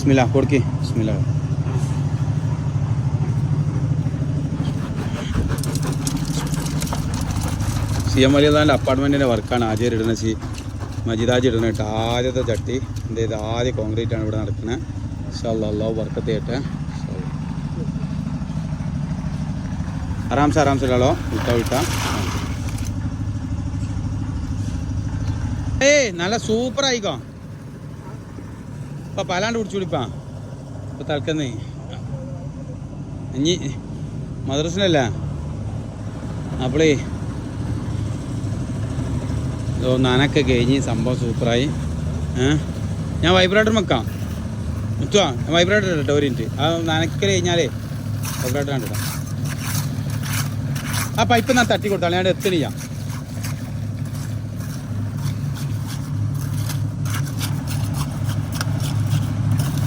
ബിസ്മില്ലാ കൊടുക്കി ബിസ്മില്ലാ. C M വലിയതാൻ്റെ അപ്പാർട്ട്മെൻറ്റിൻ്റെ വർക്കാണ് ആദ്യം ഇടുന്നത്. മജിദാജ് ഇടുന്നത് കേട്ടോ. ആദ്യത്തെ ചട്ടി എൻ്റെ ഇത് ആദ്യം കോൺക്രീറ്റ് ആണ് ഇവിടെ നടക്കുന്നത്. ഇൻഷാ അല്ലാഹ് വർക്കത്ത് ചെയ്യട്ടെ. ആറാംസെ ഇടാലോ. വിട്ടാ നല്ല സൂപ്പറായിക്കോ. ഇപ്പം പലാണ്ട് കുടിച്ചുകൂടിപ്പാ. ഇപ്പം തൽക്കുന്നേ ഇനി മദ്രസിനല്ലേ അപ്പളേ നനൊക്കെ കഴിഞ്ഞ് സംഭവം സൂപ്പറായി. ഞാൻ വൈബ്രേറ്റർ വെക്കാം മുത്തുവാ. ഞാൻ വൈബ്രേറ്റർ ഇട്ടോ ഒരു മിനിറ്റ്. ആ നനക്കൽ കഴിഞ്ഞാലേ വൈബ്രേറ്റർ കണ്ടിടാം. ആ പൈപ്പ് ഞാൻ തട്ടി കൊടുത്താൽ ഞാൻ എത്തണില്ല.